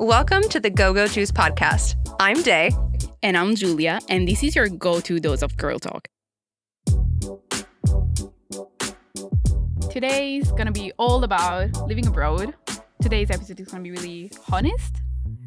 Welcome to the Go-Go Juice podcast. I'm Day. And I'm Giulia, and this is your go-to dose of girl talk. Today's gonna be all about living abroad. Today's episode is gonna be really honest,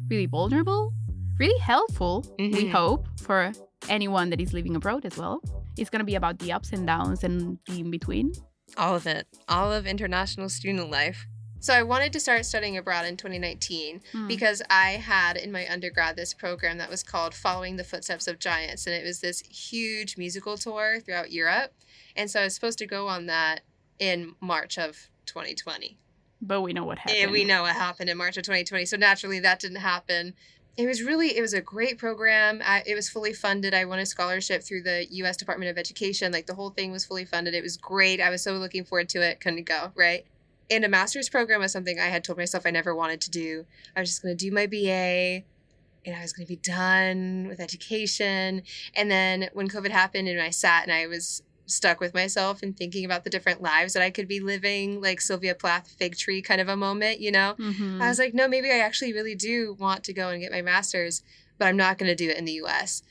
really vulnerable, really helpful, we hope, for anyone that is living abroad as well. It's gonna be about the ups and downs and the in-between. All of it. All of international student life. So I wanted to start studying abroad in 2019 because I had in my undergrad this program that was called Following the Footsteps of Giants. And it was this huge musical tour throughout Europe. And so I was supposed to go on that in March of 2020. But we know what happened. And we know what happened in March of 2020. So naturally that didn't happen. It was a great program. It was fully funded. I won a scholarship through the U.S. Department of Education. Like the whole thing was fully funded. It was great. I was so looking forward to it. Couldn't go, right? And a master's program was something I had told myself I never wanted to do. I was just going to do my BA and I was going to be done with education. And then when COVID happened and I sat and I was stuck with myself and thinking about the different lives that I could be living, like Sylvia Plath fig tree kind of a moment, you know? I was like, no, maybe I actually really do want to go and get my master's, but I'm not going to do it in the U.S.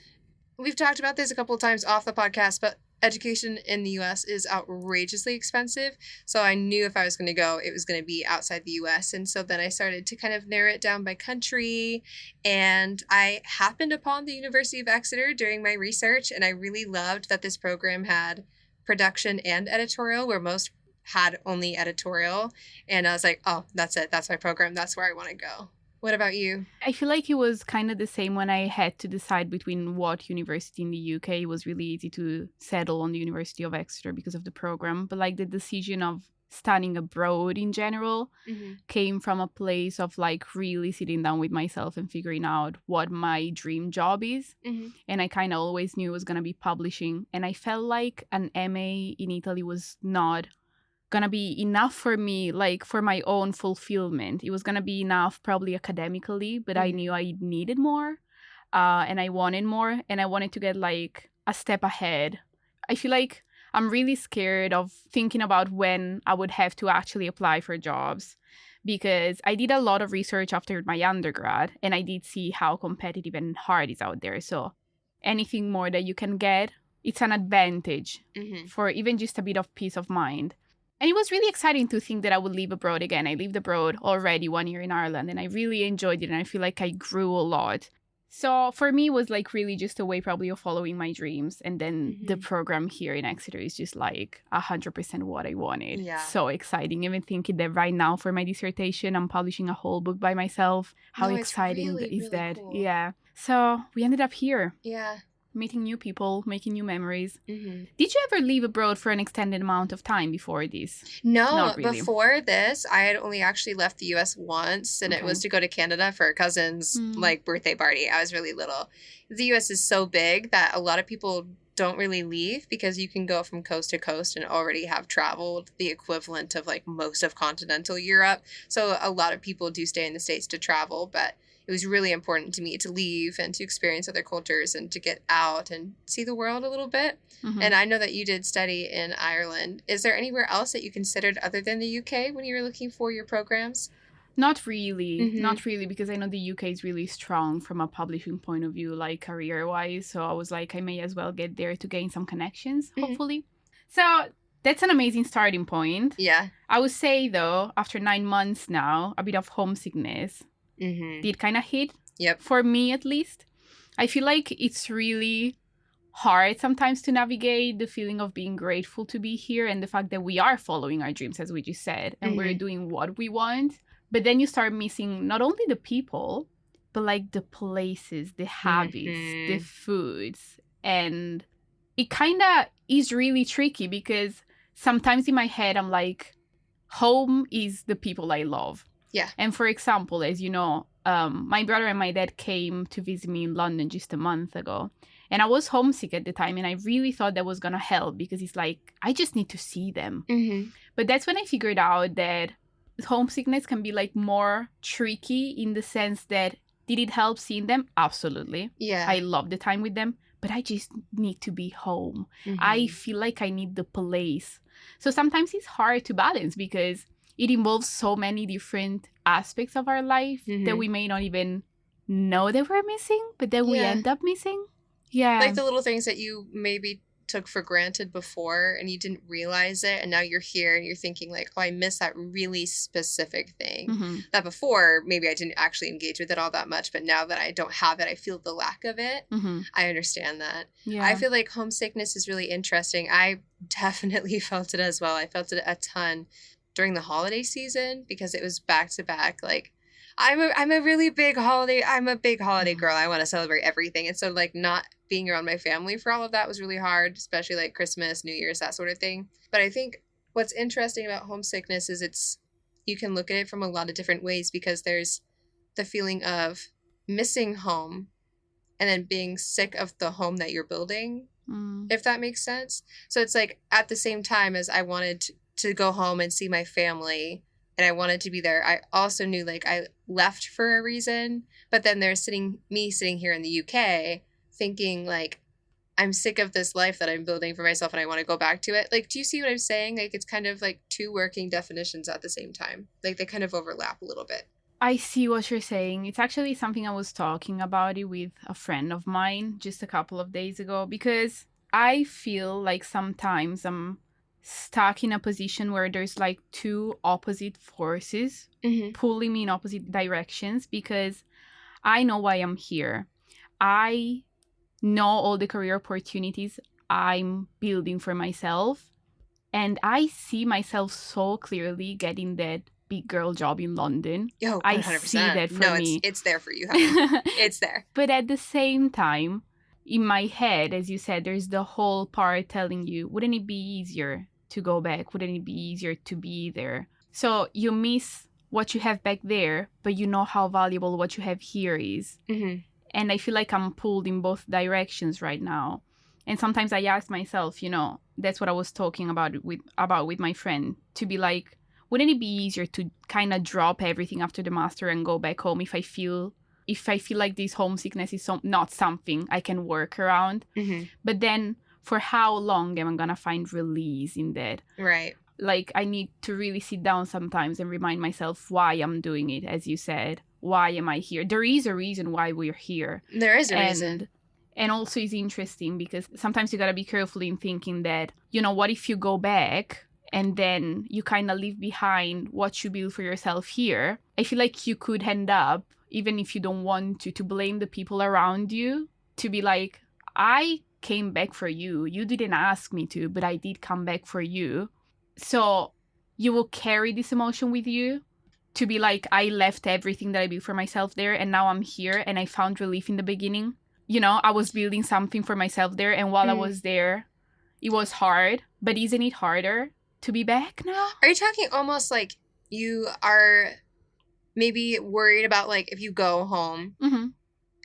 We've talked about this a couple of times off the podcast, but education in the U.S. is outrageously expensive. So I knew if I was going to go, it was going to be outside the U.S. And so then I started to kind of narrow it down by country. And I happened upon the University of Exeter during my research. And I really loved that this program had production and editorial, where most had only editorial. And I was like, oh, that's it. That's my program. That's where I want to go. What about you? I feel like it was kind of the same when I had to decide between what university in the UK. It was really easy to settle on the University of Exeter because of the program. But like the decision of studying abroad in general came from a place of like really sitting down with myself and figuring out what my dream job is. And I kind of always knew it was going to be publishing. And I felt like an MA in Italy was not gonna be enough for me, like for my own fulfillment. It was gonna be enough probably academically, but I knew I needed more and I wanted more, and I wanted to get like a step ahead. I feel like I'm really scared of thinking about when I would have to actually apply for jobs, because I did a lot of research after my undergrad and I did see how competitive and hard it's out there. So anything more that you can get, it's an advantage for even just a bit of peace of mind. And it was really exciting to think that I would live abroad again. I lived abroad already 1 year in Ireland and I really enjoyed it and I feel like I grew a lot. So for me, it was like really just a way probably of following my dreams. And then the program here in Exeter is just like 100% what I wanted. Yeah. So exciting. Even thinking that right now for my dissertation, I'm publishing a whole book by myself. How exciting is that? Cool. Yeah. So we ended up here. Yeah. Meeting new people, making new memories. Did you ever live abroad for an extended amount of time before this? No, not really. Before this, I had only actually left the U.S. once, and it was to go to Canada for a cousin's like birthday party. I was really little. The U.S. is so big that a lot of people don't really leave because you can go from coast to coast and already have traveled the equivalent of like most of continental Europe. So a lot of people do stay in the States to travel, but it was really important to me to leave and to experience other cultures and to get out and see the world a little bit. And I know that you did study in Ireland. Is there anywhere else that you considered other than the UK when you were looking for your programs? Not really. Not really, because I know the UK is really strong from a publishing point of view, like career-wise. So I was like, I may as well get there to gain some connections, hopefully. So that's an amazing starting point. Yeah. I would say, though, after 9 months now, a bit of homesickness did kind of hit, for me at least. I feel like it's really hard sometimes to navigate the feeling of being grateful to be here and the fact that we are following our dreams, as we just said, and we're doing what we want. But then you start missing not only the people, but like the places, the habits, the foods. And it kind of is really tricky because sometimes in my head, I'm like, home is the people I love. Yeah. And for example, as you know, my brother and my dad came to visit me in London just a month ago. And I was homesick at the time. And I really thought that was going to help because it's like, I just need to see them. But that's when I figured out that homesickness can be like more tricky in the sense that, did it help seeing them? Absolutely. Yeah. I love the time with them, but I just need to be home. I feel like I need the place. So sometimes it's hard to balance because it involves so many different aspects of our life that we may not even know that we're missing, but then we end up missing. Yeah. Like the little things that you maybe took for granted before and you didn't realize it, and now you're here and you're thinking like, oh, I miss that really specific thing that before maybe I didn't actually engage with it all that much, but now that I don't have it, I feel the lack of it. I understand that. I feel like homesickness is really interesting. I definitely felt it as well. I felt it a ton during the holiday season because it was back to back. Like I'm a really big holiday. I'm a big holiday girl. I want to celebrate everything. And so like not being around my family for all of that was really hard, especially like Christmas, New Year's, that sort of thing. But I think what's interesting about homesickness is you can look at it from a lot of different ways because there's the feeling of missing home and then being sick of the home that you're building, if that makes sense. So it's like at the same time as I wanted to go home and see my family and I wanted to be there, I also knew like I left for a reason, but then there's me sitting here in the UK thinking like I'm sick of this life that I'm building for myself and I want to go back to it. Like, do you see what I'm saying? Like, it's kind of like two working definitions at the same time. Like, they kind of overlap a little bit. I see what you're saying. It's actually something I was talking about it with a friend of mine just a couple of days ago because I feel like sometimes I'm stuck in a position where there's like two opposite forces pulling me in opposite directions because I know why I'm here. I know all the career opportunities I'm building for myself. And I see myself so clearly getting that big girl job in London. Oh, 100%. I see that for me. It's there for you, honey. It's there. But at the same time, in my head, as you said, there's the whole part telling you, wouldn't it be easier to go back? Wouldn't it be easier to be there? So you miss what you have back there, but you know how valuable what you have here is. And I feel like I'm pulled in both directions right now. And sometimes I ask myself, that's what I was talking about with my friend, to be like, wouldn't it be easier to kind of drop everything after the master and go back home if I feel like this homesickness is not something I can work around? But then for how long am I going to find release in that? Right. Like, I need to really sit down sometimes and remind myself why I'm doing it, as you said. Why am I here? There is a reason why we're here. There is a reason. And also it's interesting because sometimes you got to be careful in thinking that, what if you go back and then you kind of leave behind what you build for yourself here? I feel like you could end up, even if you don't want to blame the people around you, to be like, I came back for you. You didn't ask me to, but I did come back for you. So you will carry this emotion with you to be like, I left everything that I built for myself there and now I'm here and I found relief in the beginning. I was building something for myself there, and while I was there, it was hard. But isn't it harder to be back now? Are you talking almost like you are maybe worried about like if you go home,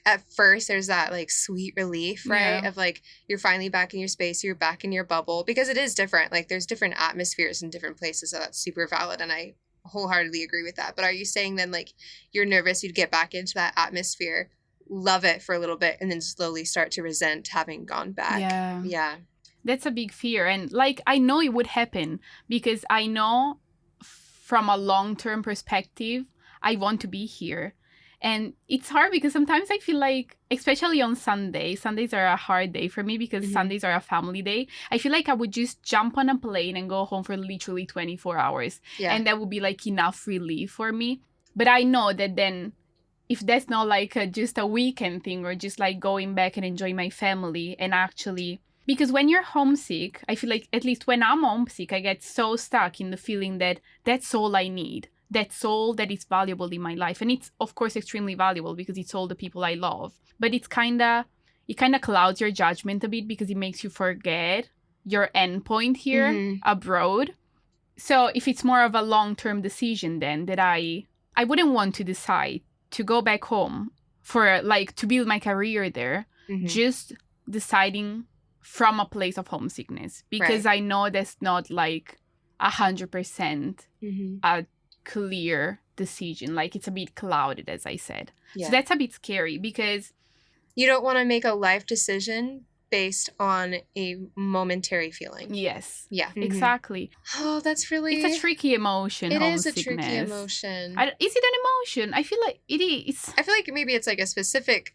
at first there's that like sweet relief, right? Of like you're finally back in your space, you're back in your bubble, because it is different. Like there's different atmospheres in different places, so that's super valid, and I wholeheartedly agree with that. But are you saying then like you're nervous you'd get back into that atmosphere, love it for a little bit, and then slowly start to resent having gone back? Yeah. That's a big fear. And like, I know it would happen because I know from a long-term perspective, I want to be here. And it's hard because sometimes I feel like, especially on Sundays are a hard day for me because Sundays are a family day. I feel like I would just jump on a plane and go home for literally 24 hours. Yeah. And that would be like enough relief for me. But I know that then if that's not like just a weekend thing or just like going back and enjoying my family and actually, because when you're homesick, I feel like at least when I'm homesick, I get so stuck in the feeling that that's all I need. That's all that is valuable in my life. And it's, of course, extremely valuable because it's all the people I love. But it kind of clouds your judgment a bit because it makes you forget your endpoint here abroad. So if it's more of a long-term decision then that I wouldn't want to decide to go back home for like to build my career there, just deciding from a place of homesickness, because I know that's not like 100% a clear decision. Like it's a bit clouded, as I said. So that's a bit scary because you don't want to make a life decision based on a momentary feeling. Yes. Yeah. Exactly. Oh, that's really... It's a tricky emotion, It is a homesickness. tricky emotion. Is it an emotion? I feel like it is. I feel like maybe it's like a specific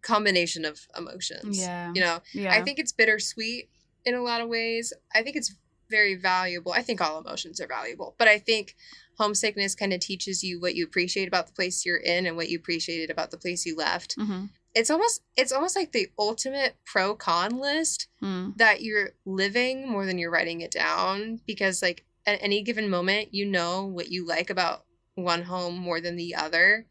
combination of emotions. Yeah. You know, Yeah. I think it's bittersweet in a lot of ways. I think it's very valuable. I think all emotions are valuable, but I think homesickness kind of teaches you what you appreciate about the place you're in and what you appreciated about the place you left. Mm-hmm. It's almost like the ultimate pro-con list that you're living more than you're writing it down, because like at any given moment, you know what you like about one home more than the other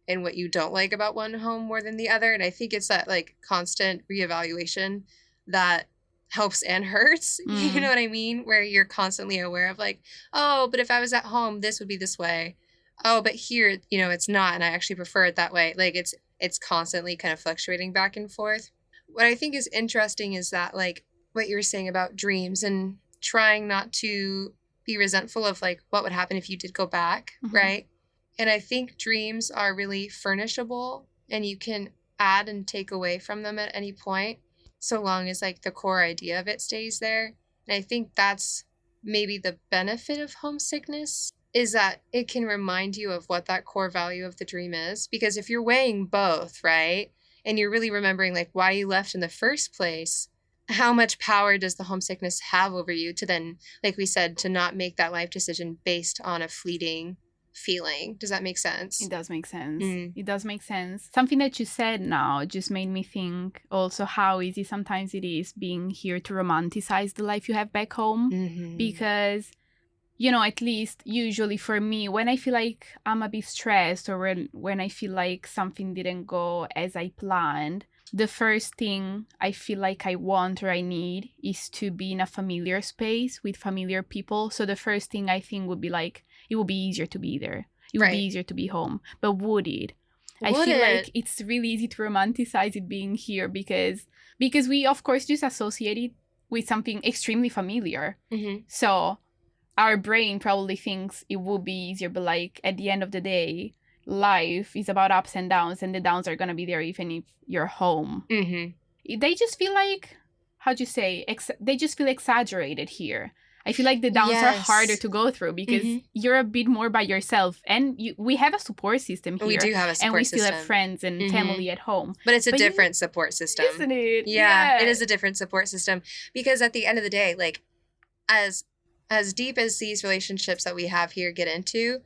and what you don't like about one home more than the other. And I think it's that like constant reevaluation that helps and hurts. You know what I mean? Where you're constantly aware of like, oh, but if I was at home, this would be this way. Oh, but here, you know, it's not, and I actually prefer it that way. Like it's constantly kind of fluctuating back and forth. What I think is interesting is that like what you were saying about dreams and trying not to be resentful of like what would happen if you did go back, right? And I think dreams are really furnishable, and you can add and take away from them at any point, so long as like the core idea of it stays there. And I think that's maybe the benefit of homesickness, is that it can remind you of what that core value of the dream is. Because if you're weighing both, right, and you're really remembering like why you left in the first place, how much power does the homesickness have over you to then, like we said, to not make that life decision based on a fleeting feeling? Does that make sense? It does make sense. It does make sense. Something that you said now just made me think also how easy sometimes it is being here to romanticize the life you have back home. Because, you know, at least usually for me, when I feel like I'm a bit stressed, or when I feel like something didn't go as I planned, the first thing I feel like I want or I need is to be in a familiar space with familiar people. So the first thing I think would be like, it would be easier to be there. It would be easier to be home. But would it? I feel like it's really easy to romanticize it being here because we, of course, just associate it with something extremely familiar. So our brain probably thinks it would be easier. But like at the end of the day, life is about ups and downs, and the downs are going to be there even if you're home. They just feel like, how'd you say, they just feel exaggerated here. I feel like the downs are harder to go through because you're a bit more by yourself, and we have a support system here. We do have a support system. And we still have friends and family at home. But it's a different support system. Isn't it? Yeah, it is a different support system, because at the end of the day, like as deep as these relationships that we have here get into,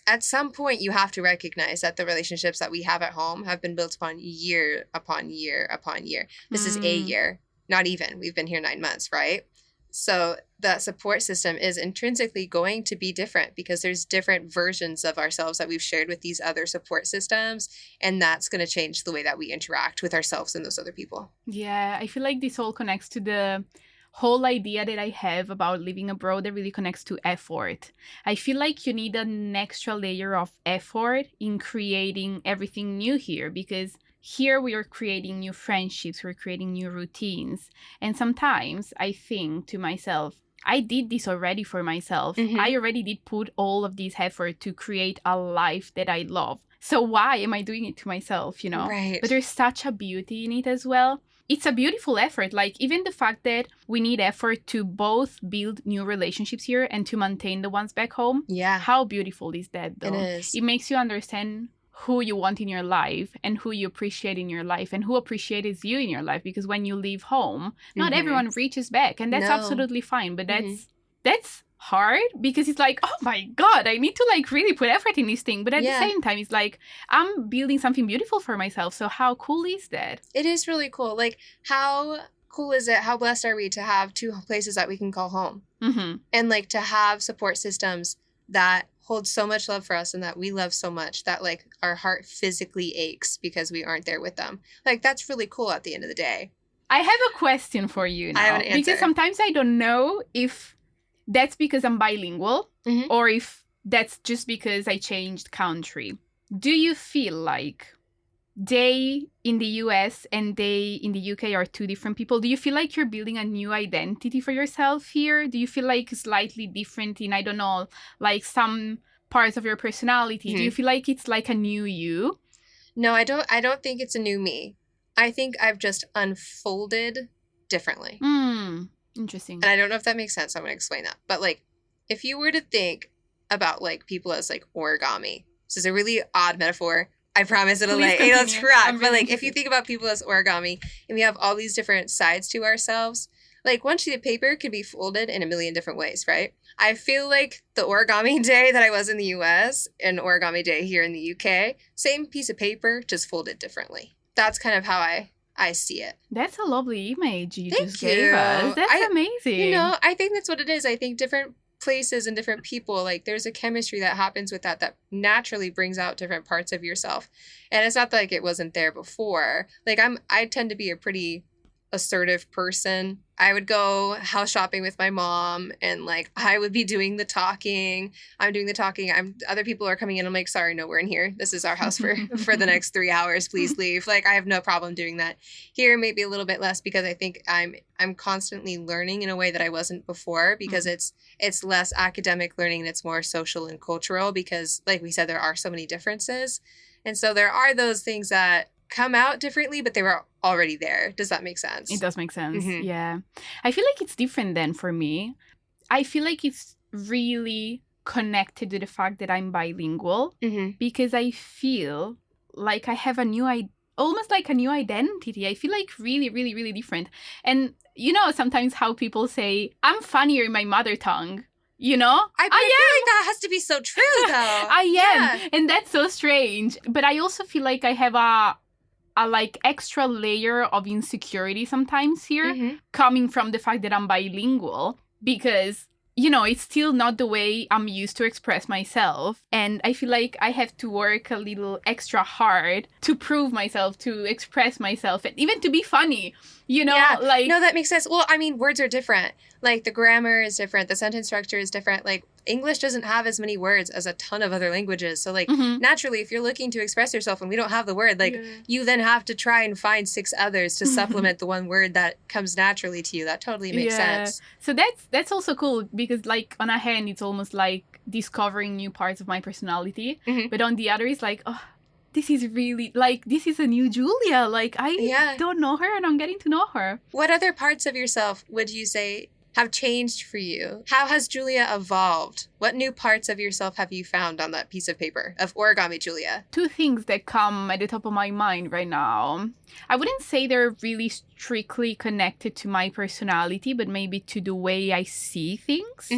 at some point you have to recognize that the relationships that we have at home have been built upon year upon year upon year. This is a year, not even. We've been here 9 months, right? So that support system is intrinsically going to be different, because there's different versions of ourselves that we've shared with these other support systems, and that's going to change the way that we interact with ourselves and those other people. Yeah, I feel like this all connects to the whole idea that I have about living abroad that really connects to effort. I feel like you need an extra layer of effort in creating everything new here, because here we are creating new friendships, we're creating new routines. And sometimes I think to myself, I did this already for myself. I already did put all of this effort to create a life that I love. So why am I doing it to myself, you know? Right. But there's such a beauty in it as well. It's a beautiful effort. Like even the fact that we need effort to both build new relationships here and to maintain the ones back home. Yeah. How beautiful is that though? It is. It makes you understand who you want in your life and who you appreciate in your life and who appreciates you in your life. Because when you leave home, not everyone reaches back, and that's absolutely fine. But that's hard, because it's like, oh my God, I need to like really put effort in this thing. But at the same time, it's like, I'm building something beautiful for myself. So how cool is that? It is really cool. Like, how cool is it? How blessed are we to have two places that we can call home? And like to have support systems that hold so much love for us and that we love so much that like our heart physically aches because we aren't there with them. Like, that's really cool at the end of the day. I have a question for you now. I have an answer. Because sometimes I don't know if that's because I'm bilingual or if that's just because I changed country. Do you feel like they in the US and they in the UK are two different people? Do you feel like you're building a new identity for yourself here? Do you feel like slightly different in, I don't know, like some parts of your personality? Do you feel like it's like a new you? No, I don't think it's a new me. I think I've just unfolded differently. Interesting. And I don't know if that makes sense. I'm going to explain that. But like, if you were to think about like people as like origami, this is a really odd metaphor. I promise it'll track. But like, if you think about people as origami, and we have all these different sides to ourselves, like one sheet of paper could be folded in a million different ways, right? I feel like the origami day that I was in the US and origami day here in the UK, same piece of paper, just folded differently. That's kind of how I see it. That's a lovely image you Thank just gave us. That's amazing. You know, I think that's what it is. I think different places and different people, like there's a chemistry that happens with that naturally brings out different parts of yourself. And it's not like it wasn't there before. Like I tend to be a pretty assertive person. I would go house shopping with my mom and like I would be doing the talking. I'm doing the talking. Other people are coming in. I'm like, sorry, no, we're in here. This is our house for the next 3 hours. Please leave. Like I have no problem doing that. Here maybe a little bit less because I think I'm constantly learning in a way that I wasn't before because it's less academic learning and it's more social and cultural because like we said, there are so many differences. And so there are those things that come out differently, but they were already there. Does that make sense? It does make sense. Yeah. I feel like it's different then for me. I feel like it's really connected to the fact that I'm bilingual because I feel like I have almost like a new identity. I feel like really, really, really different. And you know, sometimes how people say, I'm funnier in my mother tongue. You know? I feel like that has to be so true, though. I am. Yeah. And that's so strange. But I also feel like I have a like extra layer of insecurity sometimes here coming from the fact that I'm bilingual because, you know, it's still not the way I'm used to express myself. And I feel like I have to work a little extra hard to prove myself, to express myself, and even to be funny, you know? Yeah. Like, no, that makes sense. Well, I mean, words are different. Like the grammar is different. The sentence structure is different. Like English doesn't have as many words as a ton of other languages. So like naturally, if you're looking to express yourself and we don't have the word, like you then have to try and find 6 others to supplement the one word that comes naturally to you. That totally makes sense. So that's also cool because like on a hand, it's almost like discovering new parts of my personality. But on the other, it's like, oh, this is really like, this is a new Giulia. Like I don't know her and I'm getting to know her. What other parts of yourself would you say have changed for you? How has Giulia evolved? What new parts of yourself have you found on that piece of paper of origami Giulia? 2 things that come at the top of my mind right now. I wouldn't say they're really strictly connected to my personality, but maybe to the way I see things.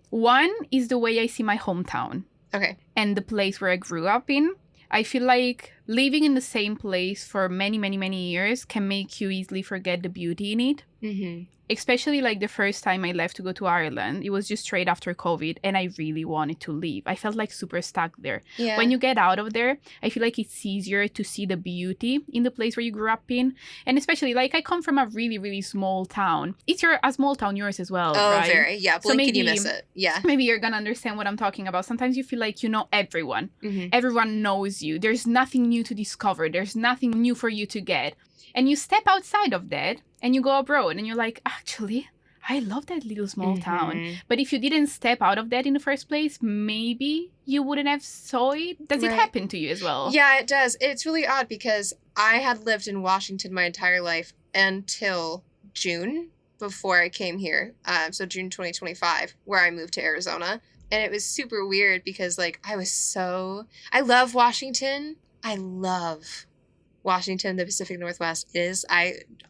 One is the way I see my hometown. Okay. And the place where I grew up in. I feel like living in the same place for many, many, many years can make you easily forget the beauty in it. Especially like the first time I left to go to Ireland, it was just straight after COVID and I really wanted to leave. I felt like super stuck there. Yeah. When you get out of there, I feel like it's easier to see the beauty in the place where you grew up in. And especially like I come from a really, really small town. It's a small town yours as well, right? Oh, very. Yeah, blink and you miss it. Yeah. Maybe you're going to understand what I'm talking about. Sometimes you feel like you know everyone. Everyone knows you. There's nothing new to discover. There's nothing new for you to get. And you step outside of that and you go abroad and you're like, actually, I love that little small town. But if you didn't step out of that in the first place, maybe you wouldn't have saw it. Does it happen to you as well? Yeah, it does. It's really odd because I had lived in Washington my entire life until June before I came here. So June 2025, where I moved to Arizona. And it was super weird because like I love Washington. I love Washington, the Pacific Northwest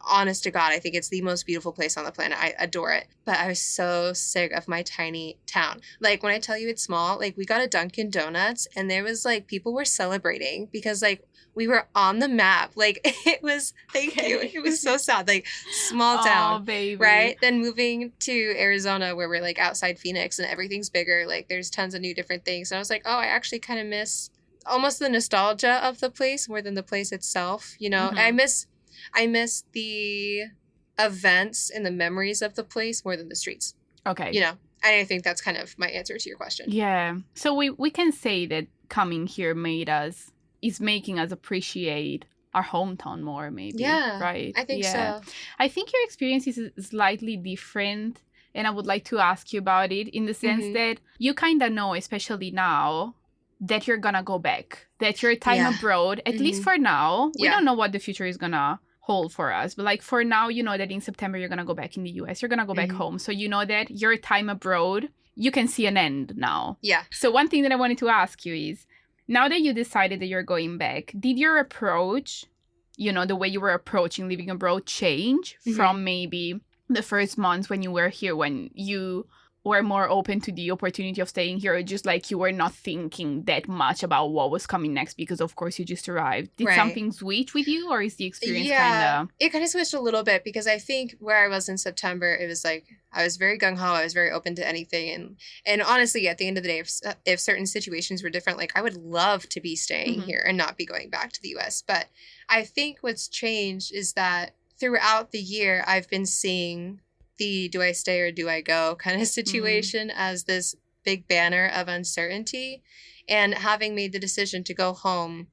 honest to God, I think it's the most beautiful place on the planet. I adore it. But I was so sick of my tiny town. Like when I tell you it's small, like we got a Dunkin' Donuts and there was like people were celebrating because like we were on the map. Like it was, thank you. It was so sad. Like small town, baby. Right? Then moving to Arizona where we're like outside Phoenix and everything's bigger. Like there's tons of new different things. And I was like, oh, I actually kind of miss almost the nostalgia of the place more than the place itself, you know. I miss the events and the memories of the place more than the streets. Okay. You know, and I think that's kind of my answer to your question. Yeah. So we can say that coming here is making us appreciate our hometown more, maybe. Yeah. Right? I think so. I think your experience is slightly different, and I would like to ask you about it in the sense that you kind of know, especially now, that you're gonna go back, that your time abroad, at least for now, we don't know what the future is gonna hold for us. But like for now, you know that in September you're gonna go back in the US, you're gonna go back home. So you know that your time abroad, you can see an end now. Yeah. So one thing that I wanted to ask you is, now that you decided that you're going back, did your approach, you know, the way you were approaching living abroad change from maybe the first months when you were here, when you were more open to the opportunity of staying here, or just like you were not thinking that much about what was coming next because of course you just arrived? Did something switch with you, or is the experience it kind of switched a little bit, because I think where I was in September, it was like I was very gung-ho, I was very open to anything, and honestly at the end of the day, if certain situations were different, like I would love to be staying here and not be going back to the US. But I think what's changed is that throughout the year I've been seeing the do I stay or do I go kind of situation as this big banner of uncertainty. And having made the decision to go home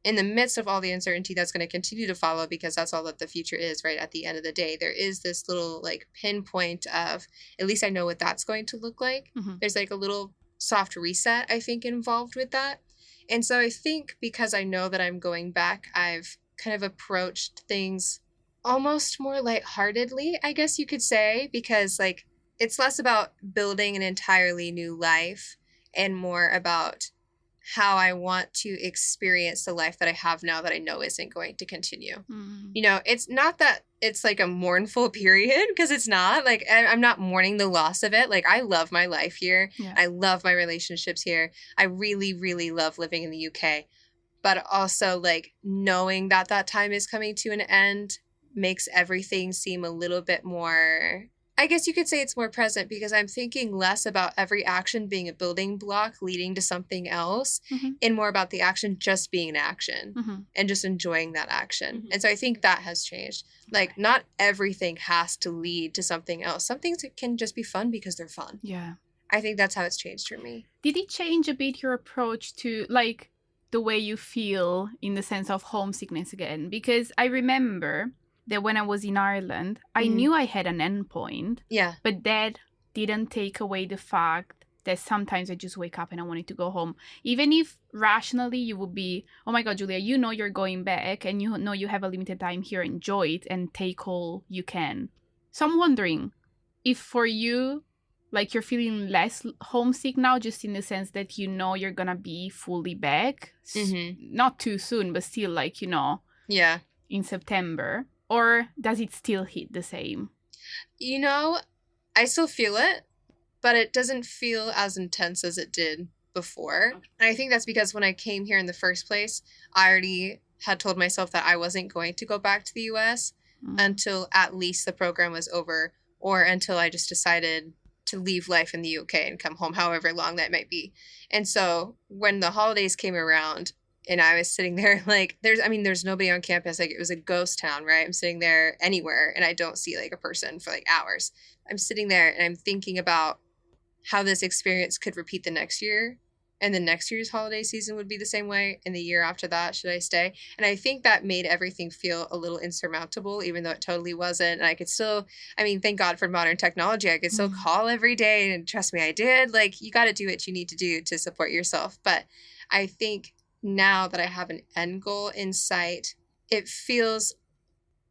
in the midst of all the uncertainty that's going to continue to follow, because that's all that the future is, right? At the end of the day, there is this little like pinpoint of, at least I know what that's going to look like. There's like a little soft reset, I think, involved with that. And so I think because I know that I'm going back, I've kind of approached things almost more lightheartedly, I guess you could say, because like it's less about building an entirely new life and more about how I want to experience the life that I have now that I know isn't going to continue. You know, it's not that it's like a mournful period, because it's not. Like, I'm not mourning the loss of it. Like, I love my life here. I love my relationships here. I really, really love living in the UK. But also, like, knowing that that time is coming to an end makes everything seem a little bit more, I guess you could say it's more present, because I'm thinking less about every action being a building block leading to something else, and more about the action just being an action and just enjoying that action. And so I think that has changed. Like, not everything has to lead to something else. Some things can just be fun because they're fun. Yeah. I think that's how it's changed for me. Did it change a bit your approach to, like, the way you feel in the sense of homesickness again? Because I remember that when I was in Ireland, I knew I had an endpoint. Yeah. But that didn't take away the fact that sometimes I just wake up and I wanted to go home. Even if rationally you would be, oh my God, Giulia, you know you're going back and you know you have a limited time here, enjoy it and take all you can. So I'm wondering if for you, like, you're feeling less homesick now, just in the sense that you know you're going to be fully back. Not too soon, but still, like, you know, in September. Or does it still hit the same? You know, I still feel it, but it doesn't feel as intense as it did before. And I think that's because when I came here in the first place, I already had told myself that I wasn't going to go back to the US until at least the program was over, or until I just decided to leave life in the UK and come home, however long that might be. And so when the holidays came around, and I was sitting there like, there's nobody on campus. Like, it was a ghost town, right? I'm sitting there anywhere and I don't see like a person for like hours. I'm sitting there and I'm thinking about how this experience could repeat the next year, and the next year's holiday season would be the same way, and the year after that, should I stay? And I think that made everything feel a little insurmountable, even though it totally wasn't. And I could still, thank God for modern technology. I could still call every day, and trust me, I did. Like, you got to do what you need to do to support yourself. But I think now that I have an end goal in sight, it feels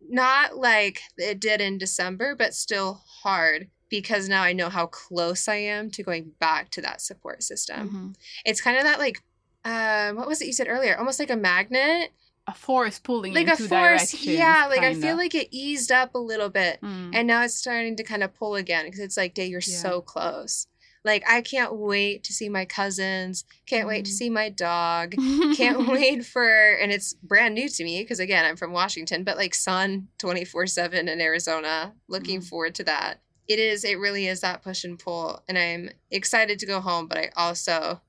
not like it did in December, but still hard, because now I know how close I am to going back to that support system. It's kind of that, like, what was it you said earlier? Almost like a magnet. A force pulling like in a two force, directions. yeah. Like, kinda. I feel like it eased up a little bit, and now it's starting to kind of pull again, because it's like, Day, you're so close. Like, I can't wait to see my cousins. Can't wait to see my dog. Can't wait for, and it's brand new to me because, again, I'm from Washington, but like sun 24/7 in Arizona. Looking forward to that. It really is that push and pull. And I'm excited to go home, but I also,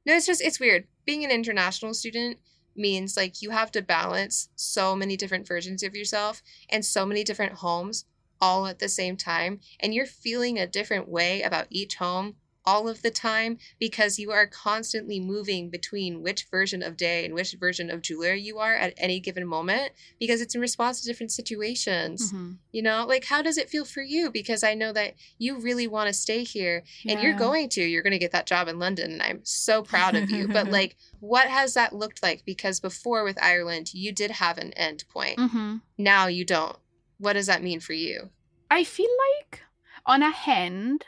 no, it's weird. Being an international student means like you have to balance so many different versions of yourself and so many different homes all at the same time, and you're feeling a different way about each home all of the time because you are constantly moving between which version of Day and which version of Julia you are at any given moment because it's in response to different situations. Mm-hmm. You know, like how does it feel for you? Because I know that you really want to stay here and you're going to get that job in London and I'm so proud of you. But like, what has that looked like? Because before with Ireland, you did have an end point. Mm-hmm. Now you don't. What does that mean for you? I feel like on a hand,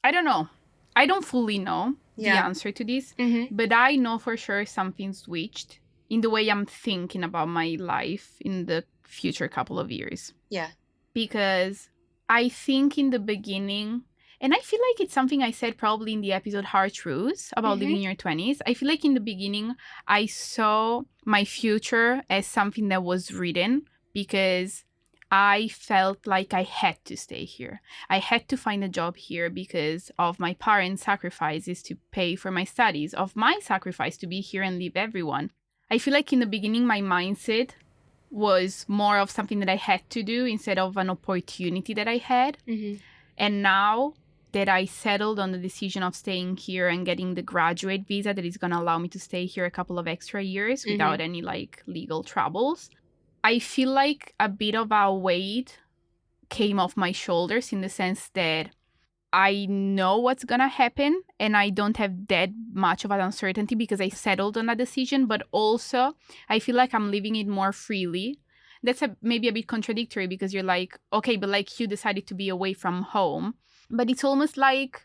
I don't know. I don't fully know the answer to this, but I know for sure something switched in the way I'm thinking about my life in the future couple of years. Yeah. Because I think in the beginning, and I feel like it's something I said probably in the episode Hard Truths about living in your 20s. I feel like in the beginning, I saw my future as something that was written because I felt like I had to stay here. I had to find a job here because of my parents' sacrifices to pay for my studies, of my sacrifice to be here and leave everyone. I feel like in the beginning, my mindset was more of something that I had to do instead of an opportunity that I had. And now that I settled on the decision of staying here and getting the graduate visa that is going to allow me to stay here a couple of extra years without any like legal troubles, I feel like a bit of a weight came off my shoulders in the sense that I know what's going to happen and I don't have that much of an uncertainty because I settled on a decision, but also I feel like I'm living it more freely. That's maybe a bit contradictory because you're like, okay, but like you decided to be away from home. But it's almost like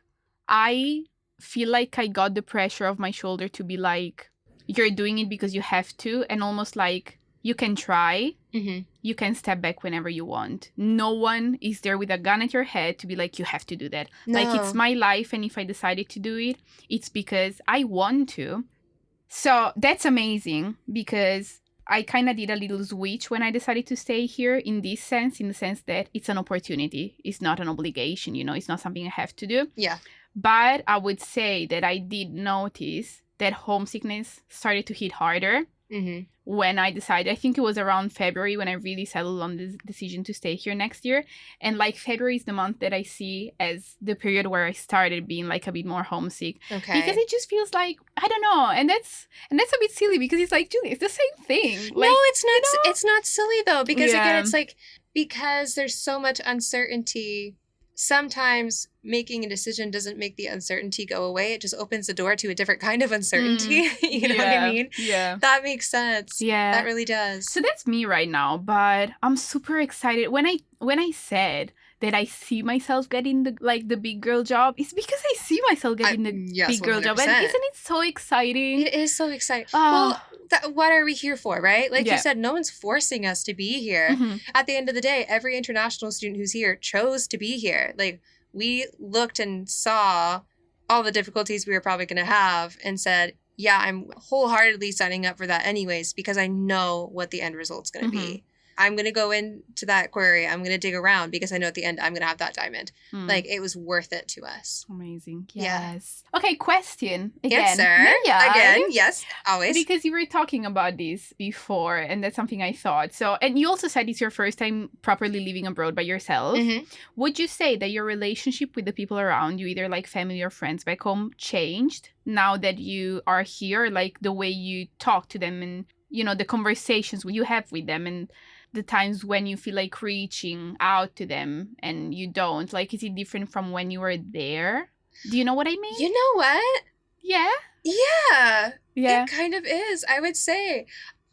I feel like I got the pressure off my shoulder to be like, you're doing it because you have to, and almost like you can try, you can step back whenever you want. No one is there with a gun at your head to be like, you have to do that. No. Like, it's my life, and if I decided to do it, it's because I want to. So that's amazing because I kind of did a little switch when I decided to stay here in this sense, in the sense that it's an opportunity. It's not an obligation, you know, it's not something I have to do. Yeah. But I would say that I did notice that homesickness started to hit harder when I decided. I think it was around February when I really settled on this decision to stay here next year. And like February is the month that I see as the period where I started being like a bit more homesick. Okay. Because it just feels like, I don't know. And that's a bit silly because it's like, Julie, it's the same thing. Like, no, it's not. You know? It's not silly though, because again, it's like because there's so much uncertainty. Sometimes making a decision doesn't make the uncertainty go away. It just opens the door to a different kind of uncertainty. You know what I mean? Yeah. That makes sense. Yeah. That really does. So that's me right now, but I'm super excited. When I said that I see myself getting the big girl job, it's because I see myself getting the big girl job. And isn't it so exciting? It is so exciting. Well, what are we here for, right? Like you said, no one's forcing us to be here. At the end of the day, every international student who's here chose to be here. Like, we looked and saw all the difficulties we were probably going to have and said, yeah, I'm wholeheartedly signing up for that anyways, because I know what the end result's going to be. I'm going to go into that quarry. I'm going to dig around because I know at the end I'm going to have that diamond. Like, it was worth it to us. Amazing. Yeah. Yes. Okay, question. Again. Yes, sir. Yeah. Again, yes, always. Because you were talking about this before, and that's something I thought. So, and you also said it's your first time properly living abroad by yourself. Would you say that your relationship with the people around you, either like family or friends back home, changed now that you are here? Like the way you talk to them and, you know, the conversations you have with them and the times when you feel like reaching out to them and you don't? Like, is it different from when you were there? Do you know what I mean? You know what? Yeah? Yeah. Yeah. It kind of is. I would say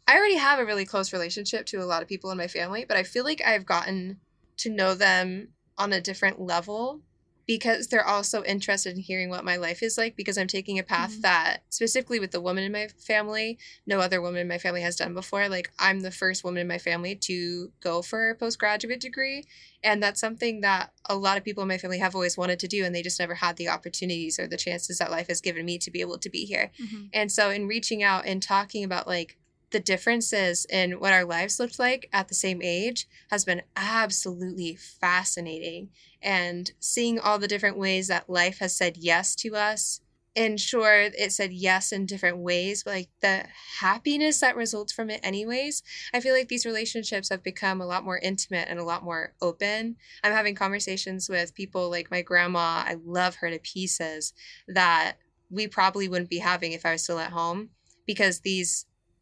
I already have a really close relationship to a lot of people in my family, but I feel like I've gotten to know them on a different level because they're also interested in hearing what my life is like, because I'm taking a path that, specifically with the woman in my family, no other woman in my family has done before. Like, I'm the first woman in my family to go for a postgraduate degree. And that's something that a lot of people in my family have always wanted to do, and they just never had the opportunities or the chances that life has given me to be able to be here. And so in reaching out and talking about like the differences in what our lives looked like at the same age has been absolutely fascinating. And seeing all the different ways that life has said yes to us And sure, it said yes in different ways, but like the happiness that results from it anyways, I feel like these relationships have become a lot more intimate and a lot more open. I'm having conversations with people like my grandma, I love her to pieces, that we probably wouldn't be having if I was still at home, because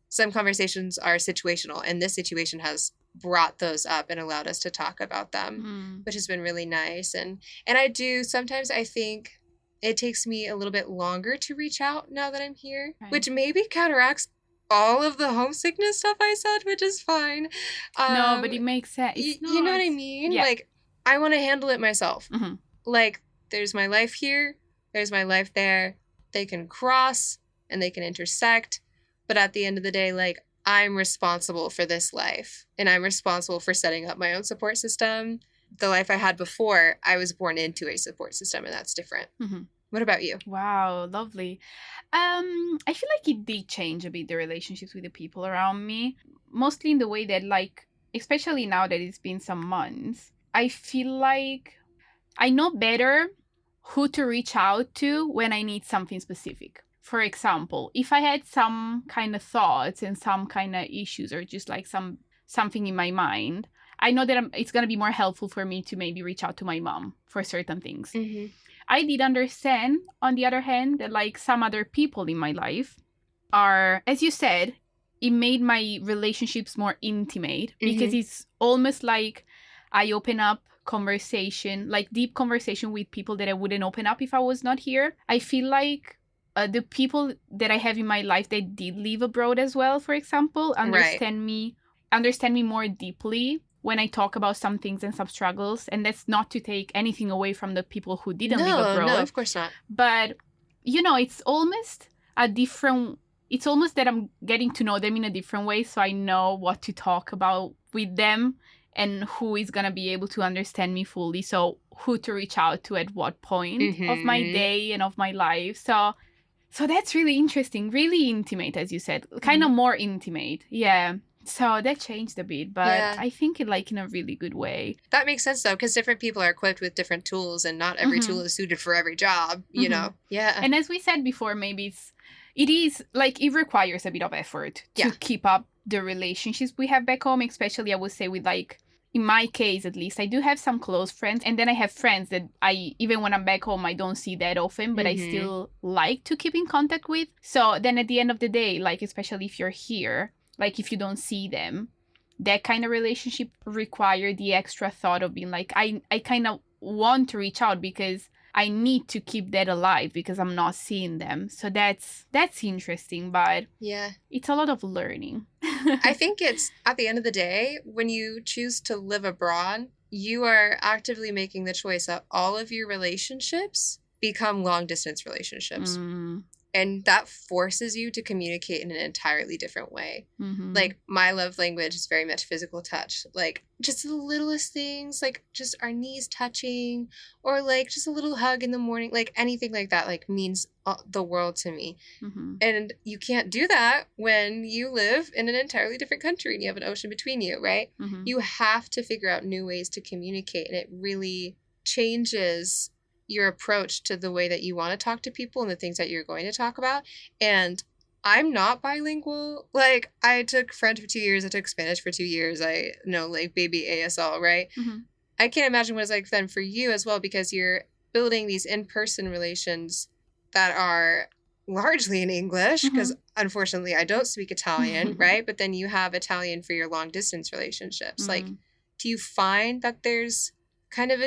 some conversations are situational, and this situation has brought those up and allowed us to talk about them, which has been really nice. And I do sometimes, I think it takes me a little bit longer to reach out now that I'm here, which maybe counteracts all of the homesickness stuff I said, which is fine. No, but it makes sense. You know what I mean? Yeah. Like, I want to handle it myself. Like, there's my life here, there's my life there. They can cross and they can intersect. But at the end of the day, like, I'm responsible for this life, and I'm responsible for setting up my own support system. The life I had before, I was born into a support system, and that's different. What about you? Wow, lovely. I feel like it did change a bit, the relationships with the people around me, mostly in the way that, like, especially now that it's been some months, I feel like I know better who to reach out to when I need something specific. For example, if I had some kind of thoughts and some kind of issues, or just like something in my mind, I know that it's going to be more helpful for me to maybe reach out to my mom for certain things. I did understand, on the other hand, that like some other people in my life are, as you said, it made my relationships more intimate, because it's almost like I open up conversation, like deep conversation with people that I wouldn't open up if I was not here. I feel like the people that I have in my life that did live abroad as well, for example, understand me more deeply when I talk about some things and some struggles. And that's not to take anything away from the people who didn't live abroad. No, of course not. But, you know, it's almost that I'm getting to know them in a different way, so I know what to talk about with them and who is going to be able to understand me fully. So who to reach out to at what point of my day and of my life. So that's really interesting, really intimate, as you said, kind of more intimate. Yeah. So that changed a bit, but I think it like in a really good way. That makes sense though, because different people are equipped with different tools, and not every tool is suited for every job, you know? Yeah. And as we said before, maybe it is like it requires a bit of effort to keep up the relationships we have back home, especially I would say with like, in my case at least, I do have some close friends, and then I have friends that even when I'm back home, I don't see that often, but I still like to keep in contact with. So then at the end of the day, like especially if you're here, like if you don't see them, that kind of relationship require the extra thought of being like, I kind of want to reach out because I need to keep that alive because I'm not seeing them. So that's interesting, but it's a lot of learning. I think it's, at the end of the day, when you choose to live abroad, you are actively making the choice that all of your relationships become long distance relationships. And that forces you to communicate in an entirely different way. Like, my love language is very much physical touch. Like, just the littlest things, like just our knees touching, or like just a little hug in the morning, like anything like that, like means the world to me. And you can't do that when you live in an entirely different country and you have an ocean between you, right? You have to figure out new ways to communicate, and it really changes your approach to the way that you want to talk to people and the things that you're going to talk about. And I'm not bilingual. Like, I took French for 2 years. I took Spanish for 2 years. I know, like, baby ASL, right? I can't imagine what it's like then for you as well, because you're building these in-person relations that are largely in English, because unfortunately I don't speak Italian, right? But then you have Italian for your long-distance relationships. Like, do you find that there's kind of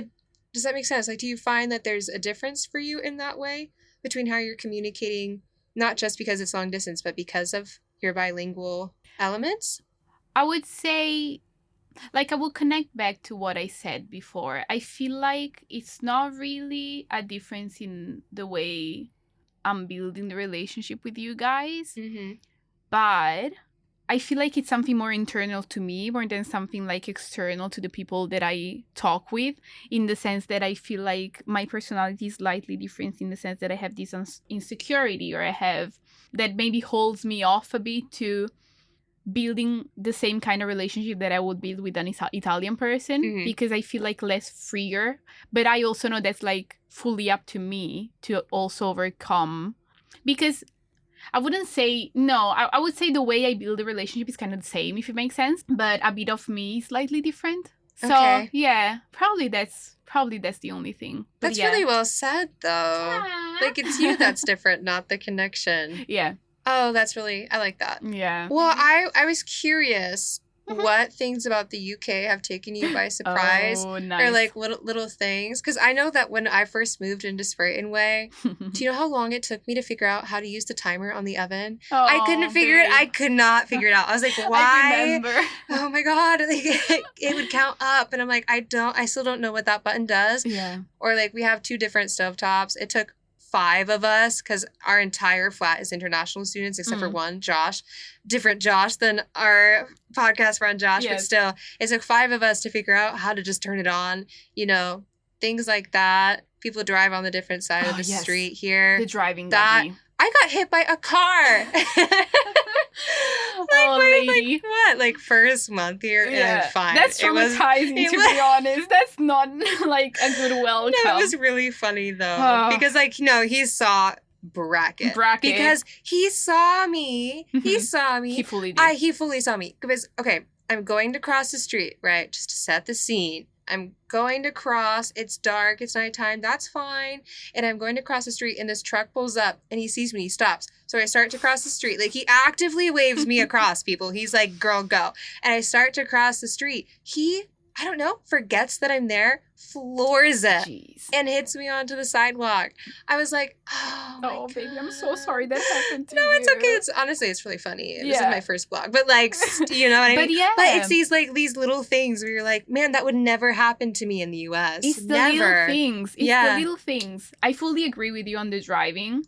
does that make sense? Like, do you find that there's a difference for you in that way between how you're communicating, not just because it's long distance, but because of your bilingual elements? I would say, like, I will connect back to what I said before. I feel like it's not really a difference in the way I'm building the relationship with you guys, but I feel like it's something more internal to me more than something like external to the people that I talk with, in the sense that I feel like my personality is slightly different, in the sense that I have this insecurity, or I have that maybe holds me off a bit to building the same kind of relationship that I would build with an Italian person, because I feel like less freer. But I also know that's like fully up to me to also overcome Because I wouldn't say, no, I would say the way I build a relationship is kind of the same, if it makes sense. But a bit of me is slightly different. So, Okay. yeah, probably that's the only thing. But That's yeah. really well said, though. Like, it's you that's different, not the connection. Yeah. Oh, I like that. Yeah. Well, I was curious Mhm. what things about the UK have taken you by surprise, Oh, or nice. like little things. Because I know that when I first moved into Sprayton Way, do you know how long it took me to figure out how to use the timer on the oven? I couldn't figure it. I could not figure it out. I was like, why? I remember. Oh my god! Like it would count up, and I'm like, I still don't know what that button does. Yeah. Or like we have 2 different stovetops. It took 5 of us, because our entire flat is international students except for one, Josh. Different Josh than our podcast friend Josh, but still, it took 5 of us to figure out how to just turn it on. You know, things like that. People drive on the different side of the street here. The driving that got me. I got hit by a car. Lady. Like what? Like first month here? Yeah, fine. that's traumatizing, to be honest. That's not like a good welcome. No, it was really funny though, because like he saw bracket because he saw me. He saw me. He fully did. He fully saw me because I'm going to cross the street, right? Just to set the scene. I'm going to cross. It's dark. It's nighttime. That's fine. And I'm going to cross the street, and this truck pulls up, and he sees me. He stops. So I start to cross the street. Like, he actively waves me across, people. He's like, girl, go. And I start to cross the street. He, I don't know, forgets that I'm there, floors it, and hits me onto the sidewalk. I was like, oh, my God. Baby, I'm so sorry that happened to you. No, it's okay. Honestly, it's really funny. This is my first vlog. But, like, you know what I mean? But it's these little things where you're like, man, that would never happen to me in the U.S. It's the never. little things. It's the little things. I fully agree with you on the driving.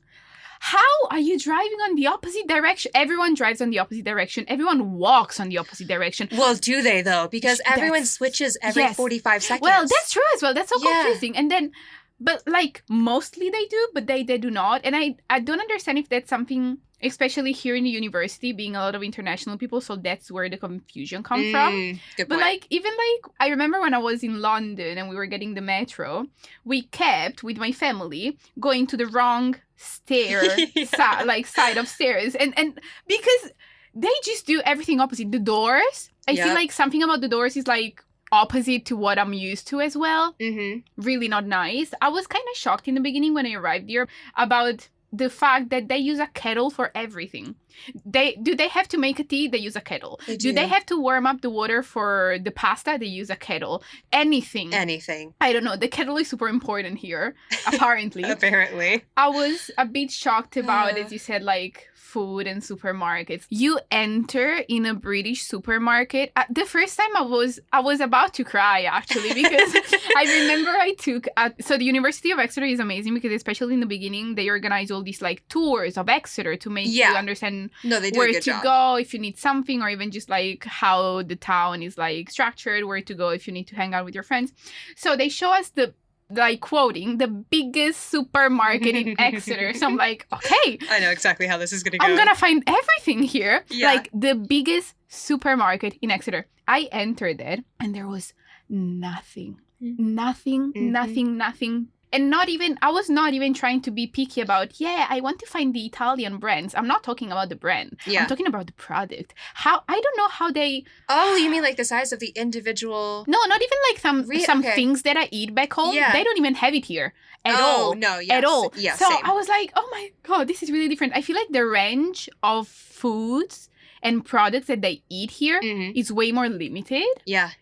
How are you driving on the opposite direction? Everyone drives on the opposite direction. Everyone walks on the opposite direction. Well, do they, though? Because everyone switches every 45 seconds. Well, that's true as well. That's so confusing. And then, but like, mostly they do, but they do not. And I don't understand if that's something, especially here in the university, being a lot of international people, so that's where the confusion comes from. Good point. But like, even like, I remember when I was in London and we were getting the metro, we kept, with my family, going to the wrong side of stairs. And because they just do everything opposite. The doors, I feel like something about the doors is like opposite to what I'm used to as well. Really not nice. I was kind of shocked in the beginning when I arrived here about the fact that they use a kettle for everything. Do they have to make a tea? They use a kettle. Do they have to warm up the water for the pasta? They use a kettle. Anything. I don't know. The kettle is super important here, apparently. Apparently. I was a bit shocked about, as you said, like food and supermarkets. You enter in a British supermarket. The first time I was about to cry, actually, because I remember I took so the University of Exeter is amazing because especially in the beginning they organize all these like tours of Exeter to make you understand where to go if you need something, or even just like how the town is like structured, where to go if you need to hang out with your friends. So they show us like quoting the biggest supermarket in Exeter. So I'm like, okay, I know exactly how this is gonna go. I'm gonna find everything here. Like the biggest supermarket in Exeter. I entered it and there was nothing. And I was not even trying to be picky about, I want to find the Italian brands. I'm not talking about the brand. I'm talking about the product. I don't know how they... Oh, you mean like the size of the individual... No, not even like some things that I eat back home. They don't even have it here at all. No, yes. At all. Yeah, so same. I was like, oh my God, this is really different. I feel like the range of foods and products that they eat here is way more limited.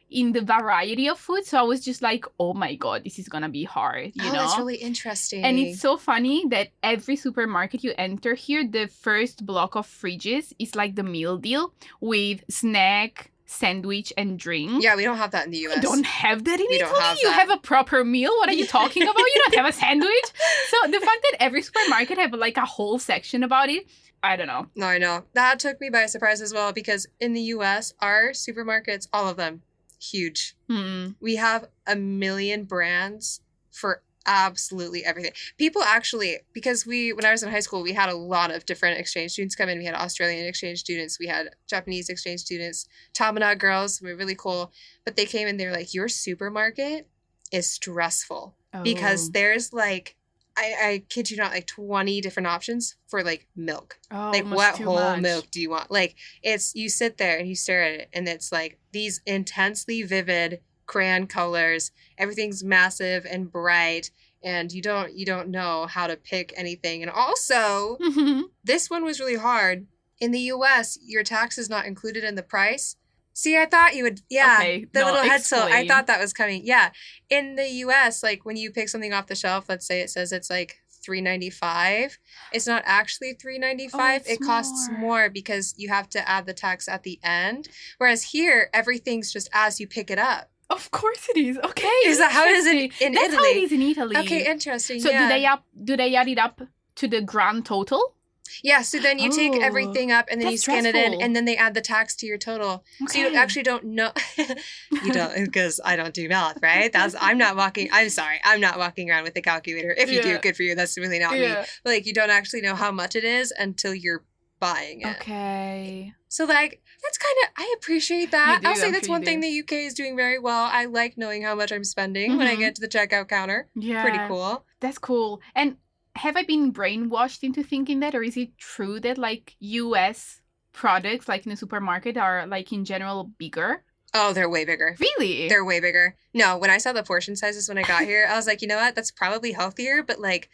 In the variety of food. So I was just like, oh my God, this is gonna be hard, you know? That's really interesting. And it's so funny that every supermarket you enter here, the first block of fridges is like the meal deal with snack, sandwich, and drink. Yeah, we don't have that in the US. We don't have that in Italy. Don't have you that. have a proper meal? What are you talking about? You don't have a sandwich? So the fact that every supermarket have like a whole section about it, I don't know. No, I know. That took me by surprise as well, because in the US, our supermarkets, all of them, huge. We have 1 million brands for absolutely everything. People actually, because when I was in high school, we had a lot of different exchange students come in. We had Australian exchange students, we had Japanese exchange students, Chaminade girls were really cool. But they came in, they're like, your supermarket is stressful because there's like I kid you not, like 20 different options for like milk. Oh, Like almost what too whole much. milk do you want? Like it's you sit there and you stare at it and it's like these intensely vivid crayon colors. Everything's massive and bright and you don't know how to pick anything. And also, this one was really hard. In the US, your tax is not included in the price. See, I thought you would, yeah, Okay, the no, little head tilt. I explain. thought that was coming. Yeah. In the US, like when you pick something off the shelf, let's say it says it's like $3.95. It's not actually $3.95. it's It costs more. more because you have to add the tax at the end. Whereas here, everything's just as you pick it up. Of course it is. Okay. Is that how it is in interesting. That's Italy? how it is in Italy. Okay, interesting. So yeah. do they add it up to the grand total? Yeah, so then you take Oh, everything up and then you that's scan it in stressful. and then they add the tax to your total. So you Okay. actually don't know. You don't, because I don't do math, right? I'm not walking around with a calculator. If you do, Yeah. good for you. That's really not me. Yeah. But like you don't actually know how much it is until you're buying it. Okay. So like that's kind of, I appreciate that. You do, I'll say I'm that's sure you one thing do. the UK is doing very well. I like knowing how much I'm spending when I Mhm. get to the checkout counter. Yeah. Pretty cool. That's cool. And have I been brainwashed into thinking that, or is it true that like US products like in the supermarket are like in general bigger? Oh, they're way bigger. Really? They're way bigger. No, when I saw the portion sizes when I got here, I was like, you know what? That's probably healthier, but like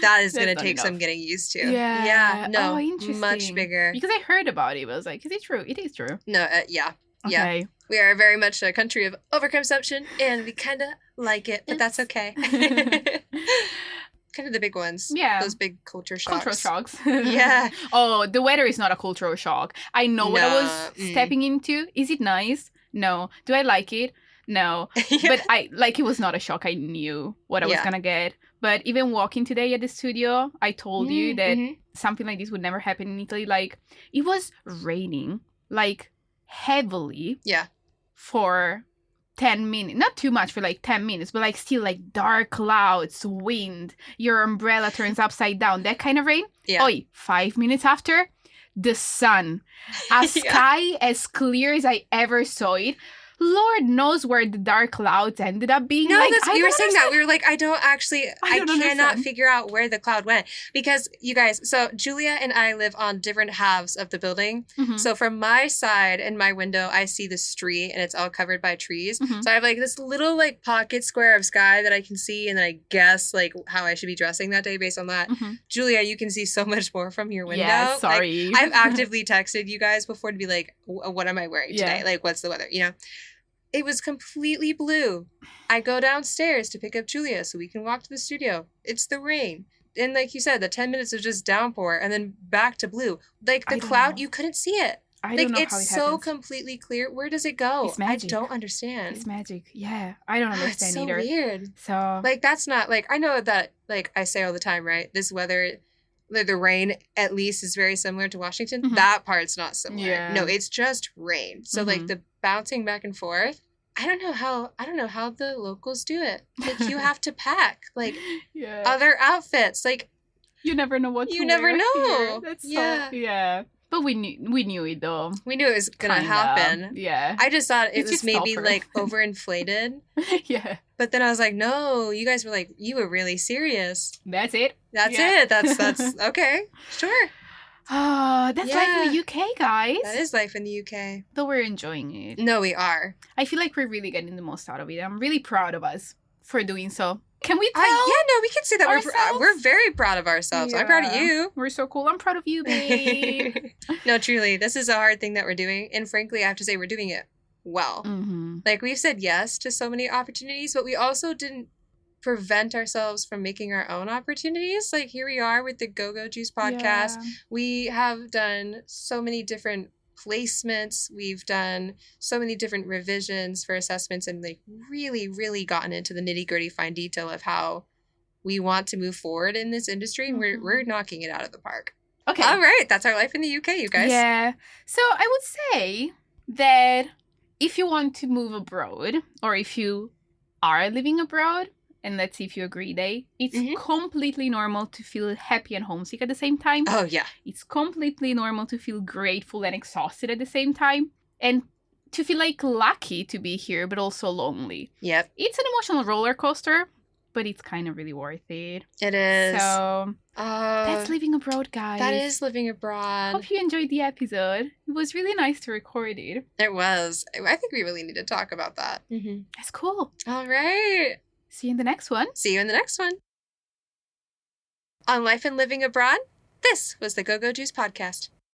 that is That's going to not take some enough. getting used to. Yeah. Yeah. No, Oh, interesting. much bigger. Because I heard about it, but I was like, is it true? It is true. No, yeah. Yeah. Okay. We are very much a country of overconsumption and we kind of like it, but that's okay. Kind of the big ones. Yeah. Those big culture shocks. Cultural shocks. Yeah. Oh, the weather is not a cultural shock. I know what I was No, stepping into. Is it nice? No. Do I like it? No. Yeah. But it was not a shock. I knew what I was Yeah. gonna get. But even walking today at the studio, I told you that Mhm. something like this would never happen in Italy. Like, it was raining, like, heavily Yeah. for 10 minutes. Not too much for like 10 minutes, but like still like dark clouds, wind, your umbrella turns upside down, that kind of rain. Yeah. Oi, 5 minutes after, the sun. A Yeah. sky as clear as I ever saw it. Lord knows where the dark clouds ended up being. No, like, that's, I we were don't saying that. understand. We were like, I don't cannot understand. figure out where the cloud went. Because you guys, so Julia and I live on different halves of the building. Mhm. So from my side in my window, I see the street and it's all covered by trees. Mhm. So I have like this little like pocket square of sky that I can see and then I guess like how I should be dressing that day based on that. Mhm. Julia, you can see so much more from your window. Yeah, Like, sorry. I've actively texted you guys before to be like, what am I wearing today? Yeah. Like, what's the weather? You know? It was completely blue. I go downstairs to pick up Giulia so we can walk to the studio. It's the rain. And like you said, the 10 minutes of just downpour and then back to blue. Like I the don't cloud, know. you couldn't see it. I Like don't know how it's it so happens. completely clear. Where does it go? It's magic. I don't understand. It's magic. Yeah, I don't It's understand so either. weird. So Like that's not like, I know that like I say all the time, right? This weather, the rain at least is very similar to Washington. Mhm. That part's not similar. Yeah. No, it's just rain. So like Mhm. the bouncing back and forth. I don't know how the locals do it. Like you have to pack like yeah, other outfits. Like you never know what you to never wear know. here. That's Yeah. so yeah. But we knew it though. we knew it was gonna Kinda. happen. Yeah. I just thought it It's was just maybe tougher. like overinflated. Yeah. But then I was like, no, you guys were like, you were really serious. That's it. That's Yeah. it. That's okay. Sure. Oh, that's life in Yeah. the UK, guys. That is life in the UK. Though we're enjoying it. No, we are. I feel like we're really getting the most out of it. I'm really proud of us for doing so. Can we tell? Yeah, no, we can say that ourselves? we're very proud of ourselves. I'm proud of Yeah. you. We're so cool. I'm proud of you, babe. No, truly, this is a hard thing that we're doing, and frankly, I have to say we're doing it well. Mm-hmm. Like we've said yes to so many opportunities, but we also didn't prevent ourselves from making our own opportunities. Like here we are with the Go Go Juice podcast. We have done so many different placements. We've done so many different revisions for assessments and like really, really gotten into the nitty gritty fine detail of how we want to move forward in this industry. And Mhm. we're knocking it out of the park. Okay. All right. That's our life in the UK, you guys. Yeah. So I would say that if you want to move abroad, or if you are living abroad, and let's see if you agree, Day, it's Mhm. completely normal to feel happy and homesick at the same time. Oh, yeah. It's completely normal to feel grateful and exhausted at the same time. And to feel like lucky to be here, but also lonely. Yep. It's an emotional roller coaster, but it's kind of really worth it. It is. So that's living abroad, guys. That is living abroad. Hope you enjoyed the episode. It was really nice to record it. It was. I think we really need to talk about that. That's cool. All right. See you in the next one. See you in the next one. On Life and Living Abroad, this was the Go-Go Juice Podcast.